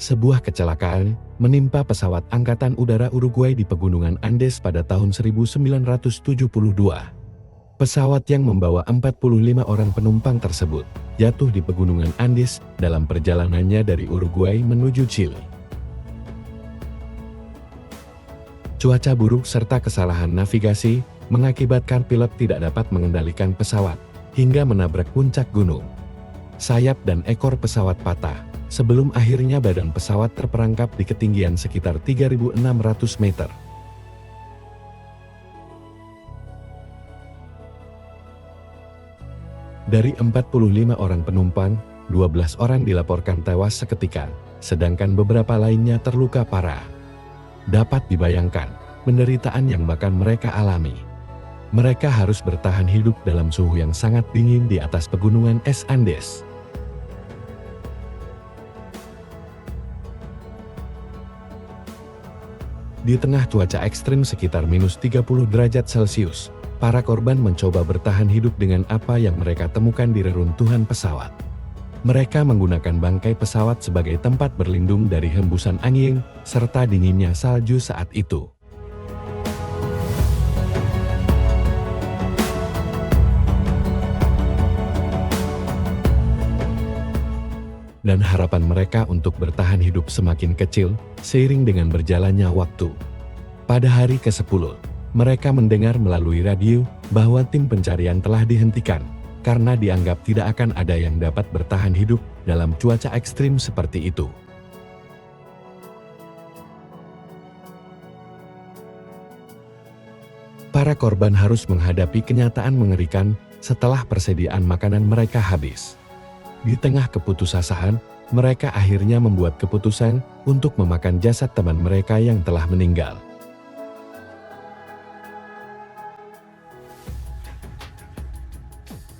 Sebuah kecelakaan menimpa pesawat Angkatan Udara Uruguay di Pegunungan Andes pada tahun 1972. Pesawat yang membawa 45 orang penumpang tersebut jatuh di Pegunungan Andes dalam perjalanannya dari Uruguay menuju Chili. Cuaca buruk serta kesalahan navigasi mengakibatkan pilot tidak dapat mengendalikan pesawat hingga menabrak puncak gunung. Sayap dan ekor pesawat patah, sebelum akhirnya badan pesawat terperangkap di ketinggian sekitar 3.600 meter. Dari 45 orang penumpang, 12 orang dilaporkan tewas seketika, sedangkan beberapa lainnya terluka parah. Dapat dibayangkan, penderitaan yang bahkan mereka alami. Mereka harus bertahan hidup dalam suhu yang sangat dingin di atas pegunungan es Andes. Di tengah cuaca ekstrim sekitar minus 30 derajat Celcius, para korban mencoba bertahan hidup dengan apa yang mereka temukan di reruntuhan pesawat. Mereka menggunakan bangkai pesawat sebagai tempat berlindung dari hembusan angin, serta dinginnya salju saat itu. Dan harapan mereka untuk bertahan hidup semakin kecil, seiring dengan berjalannya waktu. Pada hari ke-10, mereka mendengar melalui radio bahwa tim pencarian telah dihentikan, karena dianggap tidak akan ada yang dapat bertahan hidup dalam cuaca ekstrim seperti itu. Para korban harus menghadapi kenyataan mengerikan setelah persediaan makanan mereka habis. Di tengah keputusasaan, mereka akhirnya membuat keputusan untuk memakan jasad teman mereka yang telah meninggal.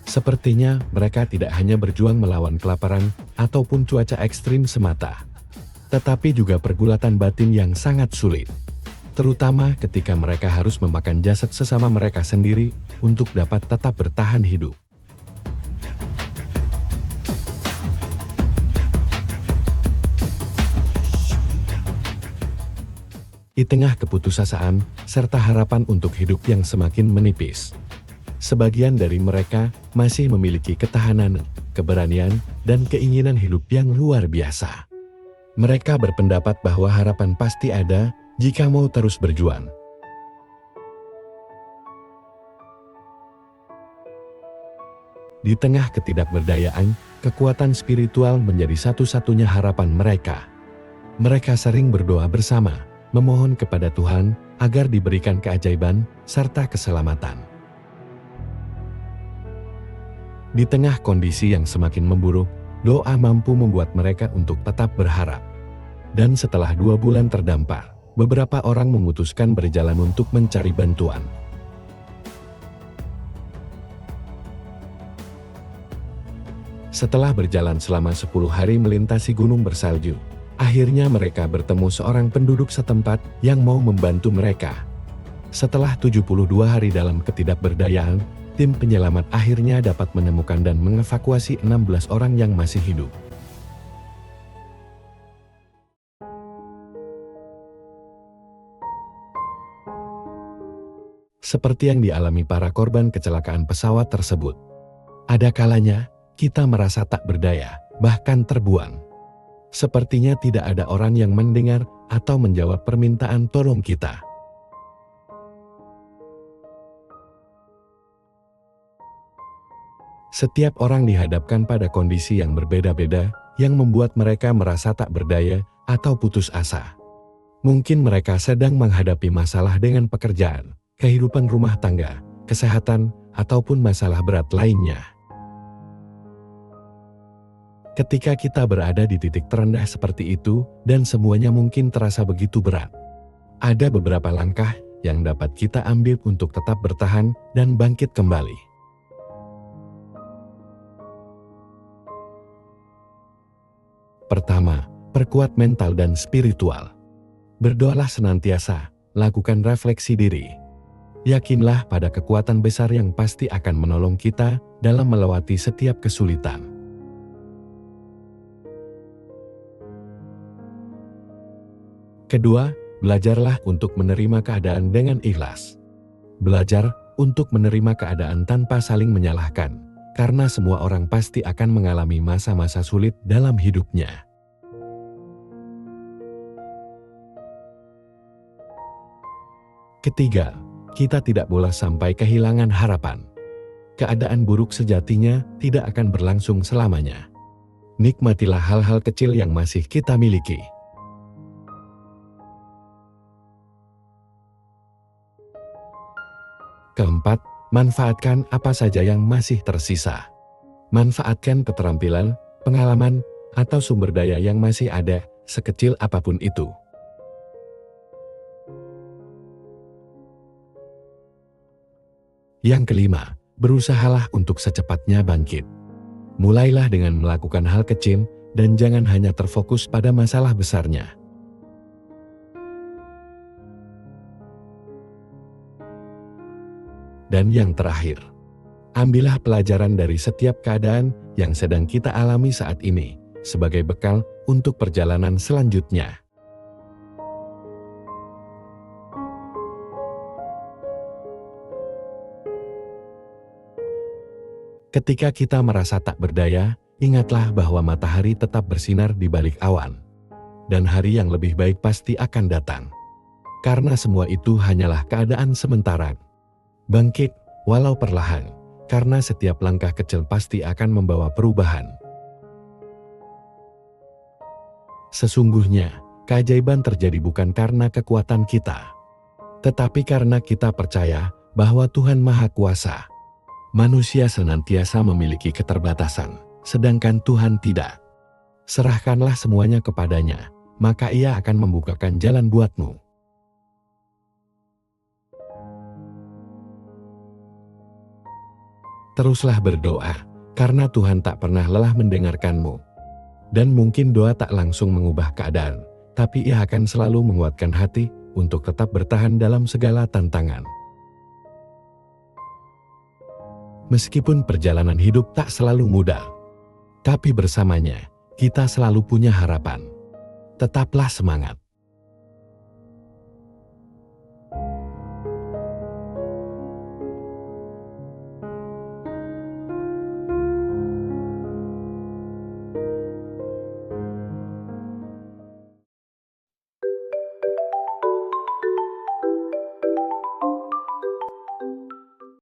Sepertinya mereka tidak hanya berjuang melawan kelaparan ataupun cuaca ekstrim semata, tetapi juga pergulatan batin yang sangat sulit. Terutama ketika mereka harus memakan jasad sesama mereka sendiri untuk dapat tetap bertahan hidup. Di tengah keputusasaan, serta harapan untuk hidup yang semakin menipis, sebagian dari mereka masih memiliki ketahanan, keberanian, dan keinginan hidup yang luar biasa. Mereka berpendapat bahwa harapan pasti ada jika mau terus berjuang. Di tengah ketidakberdayaan, kekuatan spiritual menjadi satu-satunya harapan mereka. Mereka sering berdoa bersama, memohon kepada Tuhan agar diberikan keajaiban serta keselamatan. Di tengah kondisi yang semakin memburuk, doa mampu membuat mereka untuk tetap berharap. Dan setelah 2 bulan terdampar, beberapa orang memutuskan berjalan untuk mencari bantuan. Setelah berjalan selama 10 hari melintasi gunung bersalju, akhirnya mereka bertemu seorang penduduk setempat yang mau membantu mereka. Setelah 72 hari dalam ketidakberdayaan, tim penyelamat akhirnya dapat menemukan dan mengevakuasi 16 orang yang masih hidup. Seperti yang dialami para korban kecelakaan pesawat tersebut, ada kalanya kita merasa tak berdaya, bahkan terbuang. Sepertinya tidak ada orang yang mendengar atau menjawab permintaan tolong kita. Setiap orang dihadapkan pada kondisi yang berbeda-beda, yang membuat mereka merasa tak berdaya atau putus asa. Mungkin mereka sedang menghadapi masalah dengan pekerjaan, kehidupan rumah tangga, kesehatan, ataupun masalah berat lainnya. Ketika kita berada di titik terendah seperti itu, dan semuanya mungkin terasa begitu berat, ada beberapa langkah yang dapat kita ambil untuk tetap bertahan dan bangkit kembali. Pertama, perkuat mental dan spiritual. Berdoalah senantiasa, lakukan refleksi diri. Yakinlah pada kekuatan besar yang pasti akan menolong kita dalam melewati setiap kesulitan. Kedua, belajarlah untuk menerima keadaan dengan ikhlas. Belajar untuk menerima keadaan tanpa saling menyalahkan, karena semua orang pasti akan mengalami masa-masa sulit dalam hidupnya. Ketiga, kita tidak boleh sampai kehilangan harapan. Keadaan buruk sejatinya tidak akan berlangsung selamanya. Nikmatilah hal-hal kecil yang masih kita miliki. Keempat, manfaatkan apa saja yang masih tersisa. Manfaatkan keterampilan, pengalaman, atau sumber daya yang masih ada, sekecil apapun itu. Yang kelima, berusahalah untuk secepatnya bangkit. Mulailah dengan melakukan hal kecil, dan jangan hanya terfokus pada masalah besarnya. Dan yang terakhir, ambillah pelajaran dari setiap keadaan yang sedang kita alami saat ini, sebagai bekal untuk perjalanan selanjutnya. Ketika kita merasa tak berdaya, ingatlah bahwa matahari tetap bersinar di balik awan. Dan hari yang lebih baik pasti akan datang. Karena semua itu hanyalah keadaan sementara. Bangkit, walau perlahan, karena setiap langkah kecil pasti akan membawa perubahan. Sesungguhnya, keajaiban terjadi bukan karena kekuatan kita, tetapi karena kita percaya bahwa Tuhan Maha Kuasa. Manusia senantiasa memiliki keterbatasan, sedangkan Tuhan tidak. Serahkanlah semuanya kepadanya, maka Ia akan membukakan jalan buatmu. Teruslah berdoa, karena Tuhan tak pernah lelah mendengarkanmu. Dan mungkin doa tak langsung mengubah keadaan, tapi Ia akan selalu menguatkan hati untuk tetap bertahan dalam segala tantangan. Meskipun perjalanan hidup tak selalu mudah, tapi bersamanya kita selalu punya harapan. Tetaplah semangat.